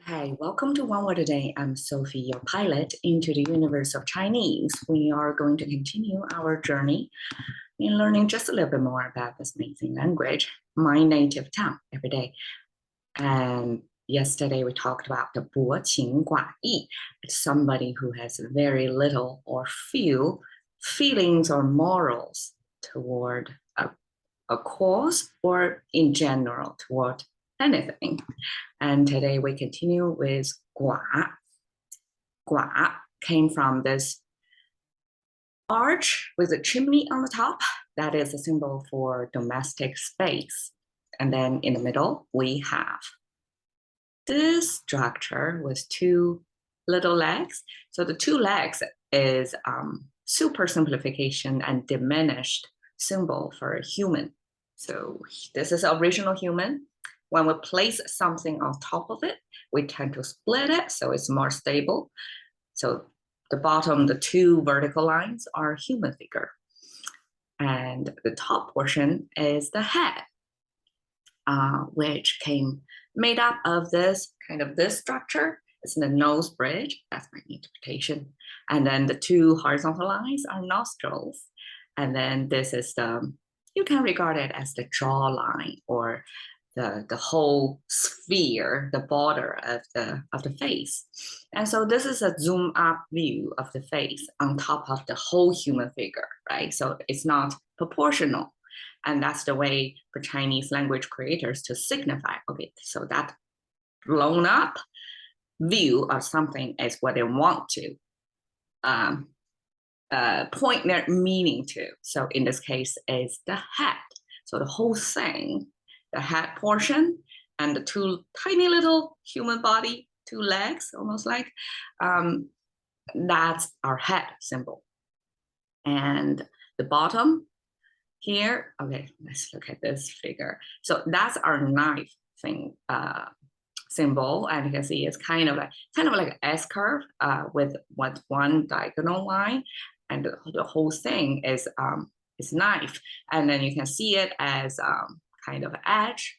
Hi, welcome to One Word a Day. I'm Sophie, your pilot into the universe of Chinese. We are going to continue our journey in learning just a little bit more about this amazing language, my native tongue, every day. And yesterday we talked about the 薄情寡义. It's somebody who has very little or few feelings or morals toward a cause or in general toward anything. And today we continue with 寡. 寡 came from this arch with a chimney on the top. That is a symbol for domestic space. And then in the middle, we have this structure with two little legs. So the two legs is super simplification and diminished symbol for a human. So this is original human. When we place something on top of it, we tend to split it so it's more stable. So the bottom, the two vertical lines are human figure. And the top portion is the head, which came made up of this structure. It's the nose bridge. That's my interpretation. And then the two horizontal lines are nostrils. And then this is you can regard it as the jawline or the whole sphere, the border of the face. And so this is a zoom up view of the face on top of the whole human figure, right? So it's not proportional. And that's the way for Chinese language creators to signify, okay, so that blown up view of something is what they want to point their meaning to. So in this case, is the head. So the whole thing, the head portion and the two tiny little human body, two legs, almost like, that's our head symbol. And the bottom here, okay, let's look at this figure. So that's our knife thing symbol, and you can see it's kind of like an S curve with one diagonal line, and the whole thing is knife, and then you can see it as kind of edge,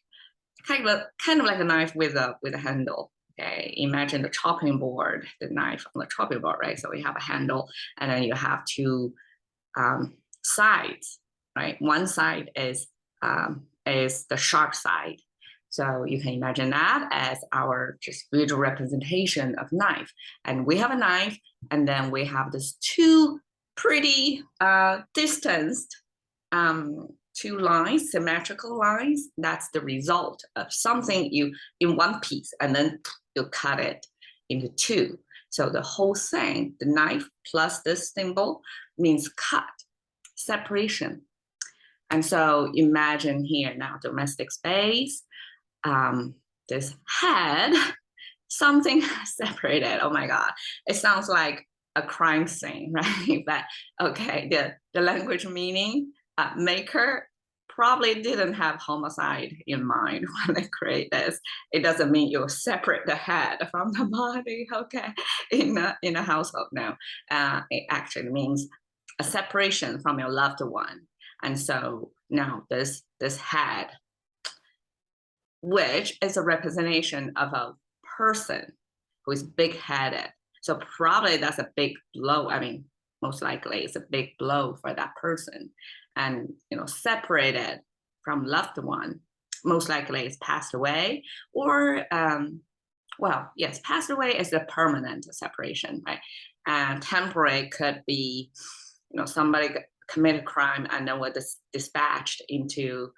kind of like a knife with a handle. Okay, imagine the chopping board, the knife on the chopping board, right? So we have a handle, and then you have two sides, right? One side is the sharp side. So you can imagine that as our just visual representation of knife. And we have a knife, and then we have this two pretty distanced two lines, symmetrical lines. That's the result of something you in one piece, and then you cut it into two. So the whole thing, the knife plus this symbol means cut, separation. And so imagine here now domestic space, this head, something separated. Oh my God, it sounds like a crime scene, right? But okay, the language meaning maker probably didn't have homicide in mind when they create this. It doesn't mean you separate the head from the body, okay, in a household. No, it actually means a separation from your loved one. And so now this head, which is a representation of a person who is big-headed. So probably that's a big blow. I mean, most likely it's a big blow for that person. And, separated from loved one, most likely it's passed away, or, well, yes, passed away is a permanent separation, right? And temporary could be, somebody committed a crime and then was dispatched into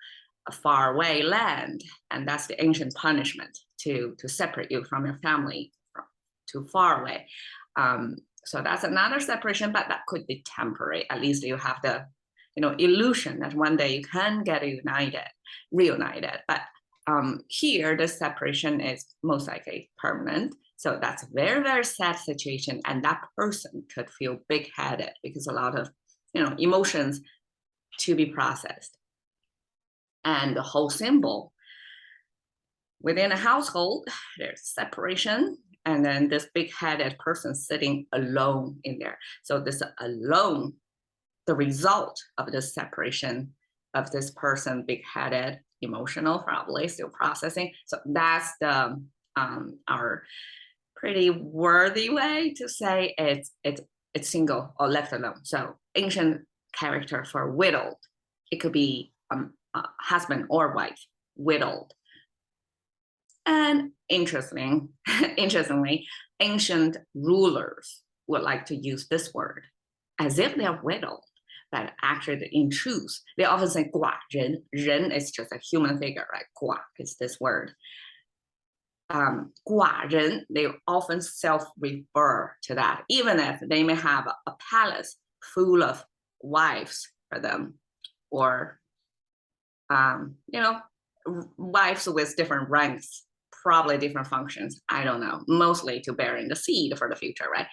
a faraway land, and that's the ancient punishment to separate you from your family too far away. So that's another separation, but that could be temporary. At least you have the illusion that one day you can get reunited. But here, the separation is most likely permanent. So that's a very, very sad situation, and that person could feel big-headed because a lot of emotions to be processed. And the whole symbol within a household, there's separation, and then this big-headed person sitting alone in there. So this alone, the result of this separation of this person, big-headed, emotional, probably still processing. So that's the our pretty worthy way to say it's single or left alone. So ancient character for widowed, it could be husband or wife, widowed. And interestingly, ancient rulers would like to use this word as if they're widowed, but actually in truth, they often say 寡人. 人 is just a human figure, right? 寡 is this word. 寡人, they often self-refer to that, even if they may have a palace full of wives for them, or wives with different ranks, probably different functions. I don't know, mostly to bearing the seed for the future, right?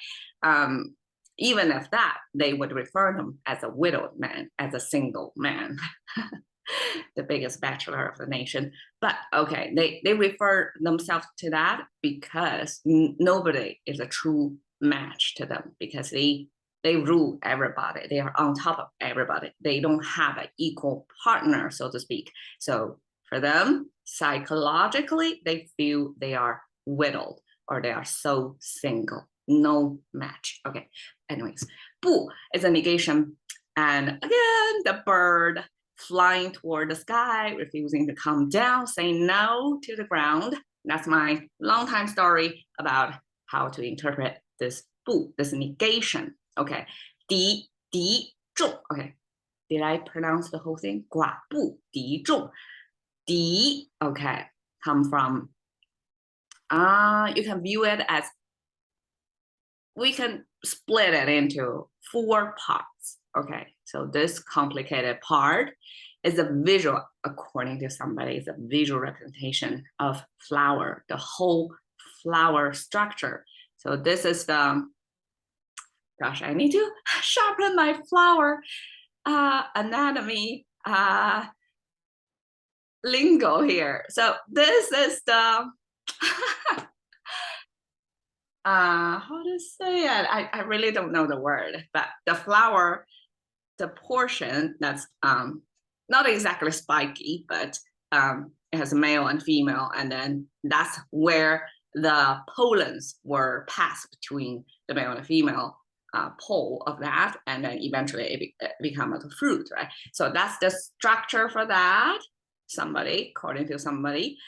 Even if that, they would refer them as a widowed man, as a single man, the biggest bachelor of the nation. But okay, they refer themselves to that because nobody is a true match to them, because they rule everybody. They are on top of everybody. They don't have an equal partner, so to speak. So for them, psychologically, they feel they are widowed or they are so single, no match. Okay, anyways, 不 is a negation. And again, the bird flying toward the sky, refusing to come down, saying no to the ground. That's my long time story about how to interpret this 不, this negation. Okay, 敌众. Okay, did I pronounce the whole thing? 寡不敌众. 敌, okay, come from, you can view it as, we can split it into 4 parts. Okay, so this complicated part is a visual, according to somebody, is a visual representation of flower, the whole flower structure. So this is the, gosh, I need to sharpen my flower anatomy lingo here. So this is the, how to say it? I really don't know the word, but the flower, the portion that's not exactly spiky, but it has a male and female, and then that's where the pollens were passed between the male and female pole of that, and then eventually it becomes a fruit, right? So that's the structure for that. Somebody, according to somebody,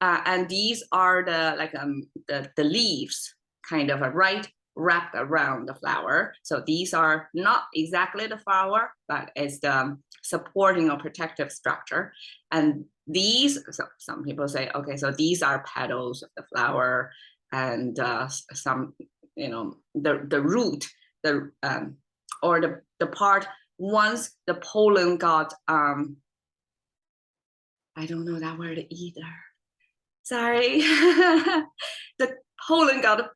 and these are the leaves, kind of wrapped around the flower. So these are not exactly the flower, but it's the supporting or protective structure. And these, so some people say, okay, so these are petals of the flower, and some, the root, or the part, once the pollen got, I don't know that word either. Sorry. The pollen got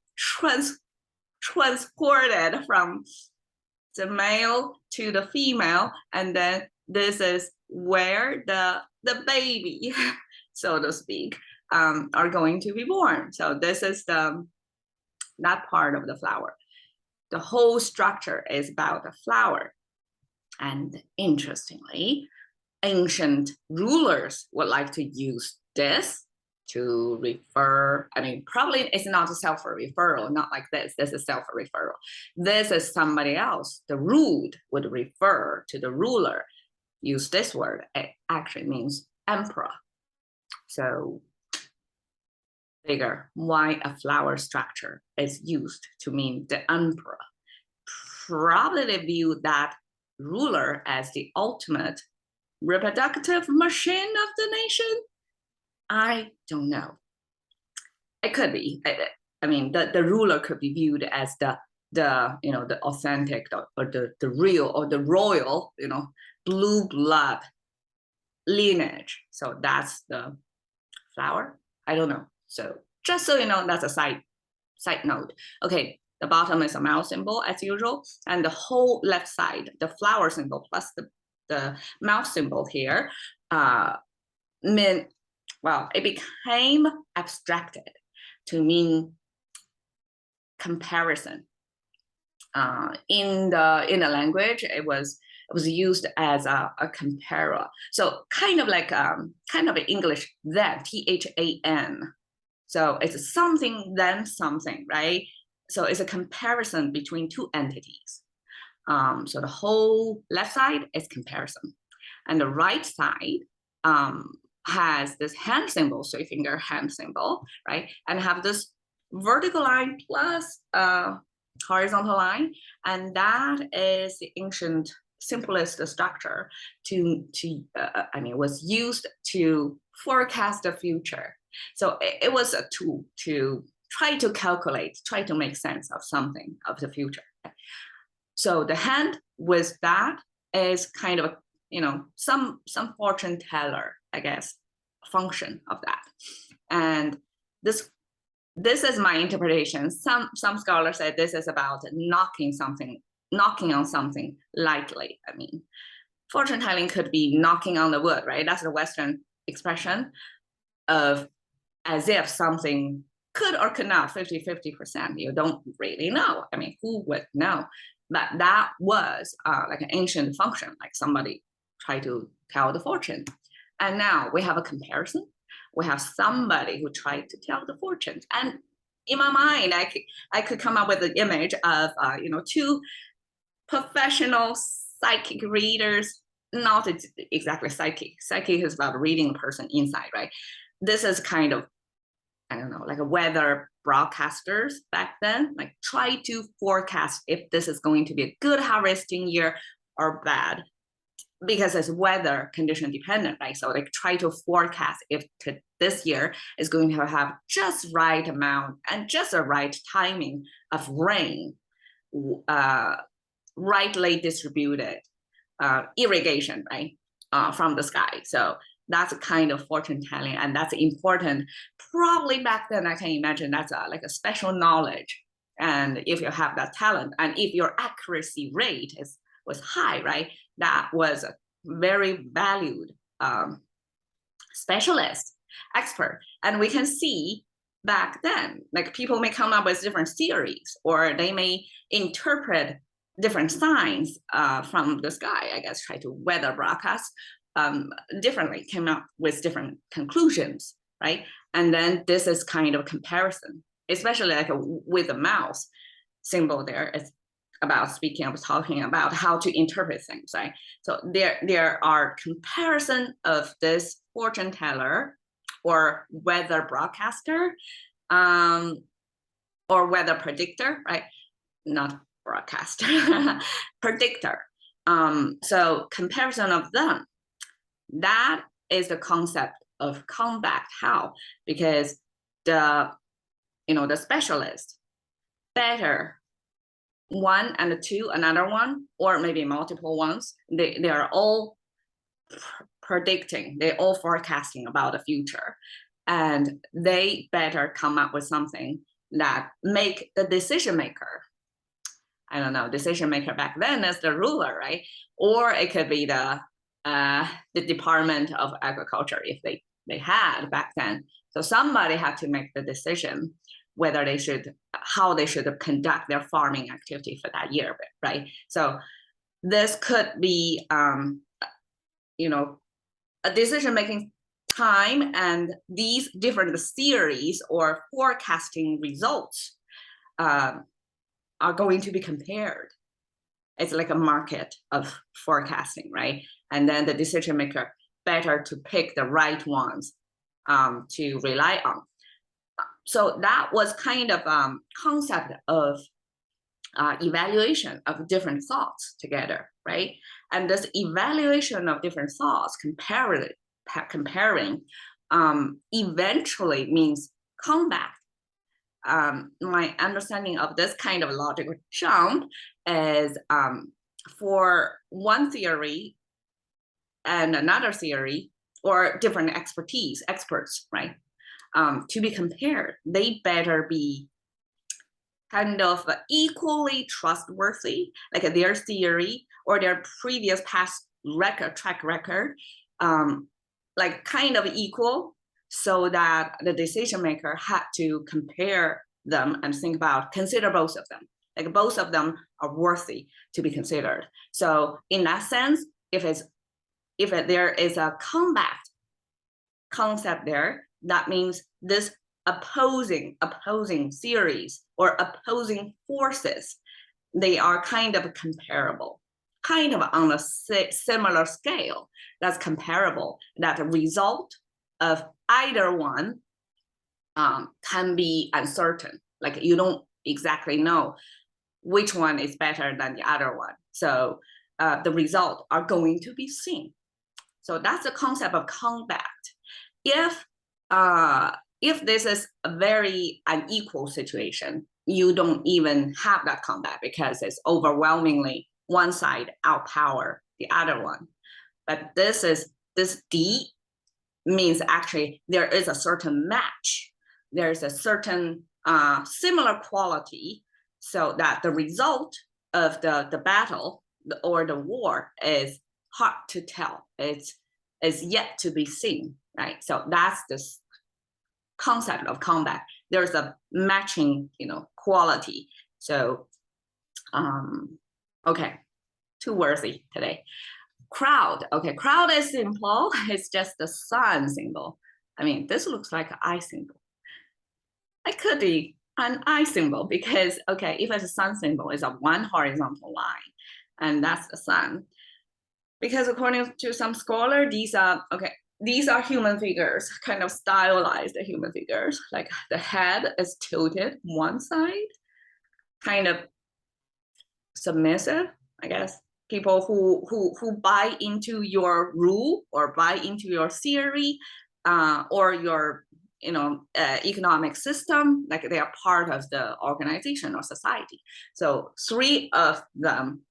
transported from the male to the female, and then this is where the baby, so to speak, are going to be born. So this is that part of the flower. The whole structure is about the flower. And interestingly, ancient rulers would like to use this to refer, I mean, probably it's not a self-referral, not like this is self-referral. This is somebody else. The ruled would refer to the ruler. Use this word, it actually means emperor. So figure why a flower structure is used to mean the emperor. Probably they view that ruler as the ultimate reproductive machine of the nation. I don't know. It could be. I mean, the ruler could be viewed as the authentic or the real or the royal, blue blood lineage. So that's the flower. I don't know. So just so you know, that's a side note. Okay, the bottom is a mouth symbol as usual, and the whole left side, the flower symbol plus the mouth symbol here, meant, well, it became abstracted to mean comparison. In the language, it was used as a comparer. So kind of like kind of English than, THAN. So it's something then something, right? So it's a comparison between two entities. So the whole left side is comparison, and the right side has this hand symbol, 3-finger hand symbol, right? And have this vertical line plus horizontal line, and that is the ancient simplest structure was used to forecast the future. So it was a tool to try to calculate, try to make sense of something of the future. So the hand with that is kind of, some fortune teller, I guess, function of that. And this is my interpretation. Some scholars say this is about knocking on something lightly. I mean, fortune telling could be knocking on the wood, right? That's the Western expression of as if something could or could not, 50-50%. You don't really know. I mean, who would know? But that was like an ancient function, like somebody tried to tell the fortune. And now we have a comparison. We have somebody who tried to tell the fortune. And in my mind, I could come up with an image of, two professional psychic readers, not exactly psychic. Psychic is about reading the person inside, right? This is kind of, I don't know, like a weather broadcasters back then, like try to forecast if this is going to be a good harvesting year or bad, because it's weather condition dependent, right? So they try to forecast if this year is going to have just right amount and just the right timing of rain, rightly distributed irrigation, right, from the sky. So that's a kind of fortune telling, and that's important. Probably back then, I can imagine that's like a special knowledge. And if you have that talent, and if your accuracy rate was high, right, that was a very valued specialist, expert. And we can see back then, like people may come up with different theories, or they may interpret different signs from the sky, I guess, try to weather broadcast differently, came up with different conclusions, right? And then this is kind of comparison, especially like with the mouse symbol there. It's about speaking, I was talking about how to interpret things, right? So there are comparison of this fortune teller or weather broadcaster or weather predictor, right? Not broadcaster, predictor. So comparison of them, that is the concept of combat. How? Because the specialist better one and two, another one, or maybe multiple ones, they are all predicting, they're all forecasting about the future, and they better come up with something that make the decision maker, I don't know, decision maker back then is the ruler, right? Or it could be the Department of Agriculture, if they had back then. So somebody had to make the decision whether they should, how they should conduct their farming activity for that year, right? So this could be, a decision-making time, and these different theories or forecasting results are going to be compared. It's like a market of forecasting, right? And then the decision maker better to pick the right ones to rely on. So that was kind of concept of evaluation of different thoughts together, right? And this evaluation of different thoughts, comparing eventually means combat. My understanding of this kind of logical jump is for one theory and another theory, or different experts, right? To be compared, they better be kind of equally trustworthy, like their theory or their previous past track record, like kind of equal, so that the decision maker had to compare them and consider both of them. Like both of them are worthy to be considered. So in that sense, if there is a combat concept there, that means this opposing theories or opposing forces, they are kind of comparable, kind of on a similar scale that's comparable, that the result of either one can be uncertain. Like you don't exactly know which one is better than the other one. So the results are going to be seen. So that's the concept of combat. If this is a very unequal situation, you don't even have that combat because it's overwhelmingly one side outpower the other one. But this D means actually there is a certain match. There's a certain similar quality, so that the result of the battle or the war is hard to tell. It's yet to be seen, right? So that's this concept of combat. There's a matching, quality. So, okay, too worthy today. Crowd. Okay, crowd is simple. It's just the sun symbol. I mean, this looks like an eye symbol. It could be an eye symbol because, okay, if it's a sun symbol, it's a one horizontal line, and that's the sun. Because according to some scholar, these are human figures, kind of stylized human figures. Like the head is tilted one side, kind of submissive, I guess. People who buy into your rule or buy into your theory or your economic system, like they are part of the organization or society. So 3 of them,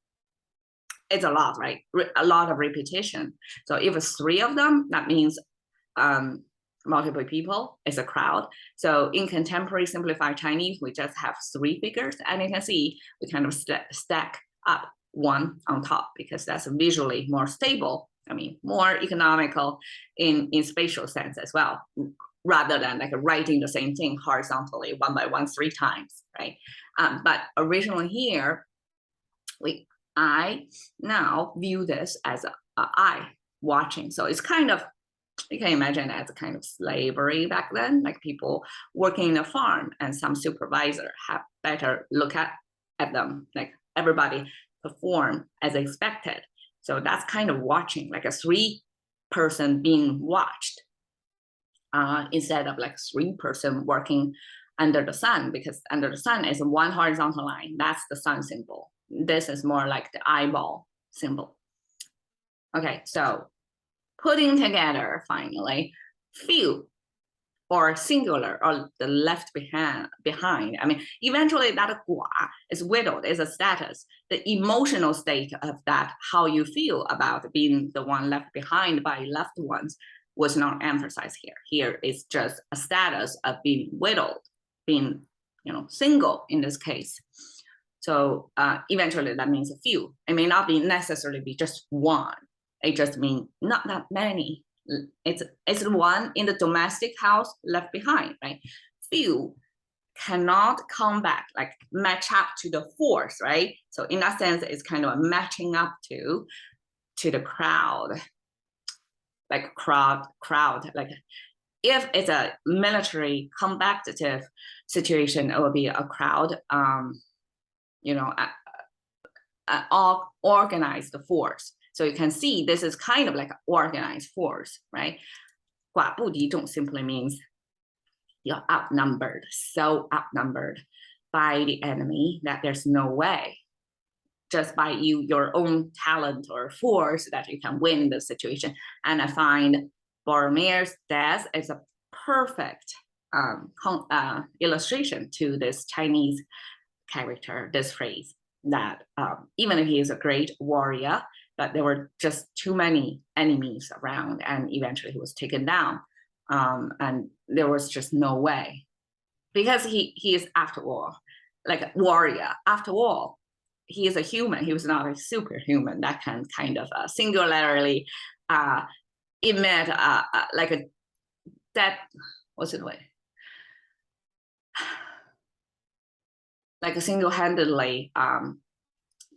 it's a lot, right? A lot of repetition. So if it's 3 of them, that means multiple people is a crowd. So in contemporary simplified Chinese, we just have 3 figures, and you can see we kind of stack up one on top because that's visually more stable. I mean, more economical in spatial sense as well, rather than like writing the same thing horizontally 1 by 1 3 times, right? But originally here, I now view this as a eye watching. So it's kind of, you can imagine as a kind of slavery back then, like people working in a farm and some supervisor have better look at them, like everybody perform as expected. So that's kind of watching, like a 3-person being watched instead of like 3-person working under the sun, because under the sun is 1 horizontal line. That's the sun symbol. This is more like the eyeball symbol. Okay, so putting together finally, few or singular or the left behind. I mean, eventually that gua is whittled, is a status. The emotional state of that, how you feel about being the one left behind by loved ones, was not emphasized here. Here is just a status of being whittled, being single in this case. So eventually that means a few. It may not be necessarily be just one. It just means not that many. It's one in the domestic house left behind, right? Few cannot come back, like match up to the force, right? So in that sense, it's kind of matching up to the crowd, like crowd. Like if it's a military combative situation, it will be a crowd. Organized force. So you can see this is kind of like an organized force, right? 寡不敌众 simply means you're outnumbered, so outnumbered by the enemy that there's no way, just by your own talent or force, that you can win the situation. And I find Boromir's death is a perfect illustration to this Chinese character, this phrase, that even if he is a great warrior, but there were just too many enemies around, and eventually he was taken down, and there was just no way, because he is, after all, like a warrior. After all, he is a human. He was not a superhuman that can kind of singularly emit like a that what's it way, like a single-handedly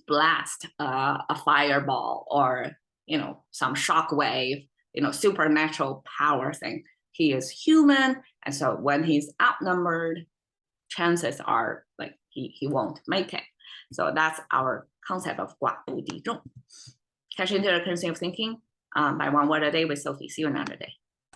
blast a fireball or some shock wave, supernatural power thing. he is human, and so when he's outnumbered, chances are like he won't make it. So that's our concept of 寡不敌众. Cash into the currency of thinking by One Word a Day with Sophie. See you another day.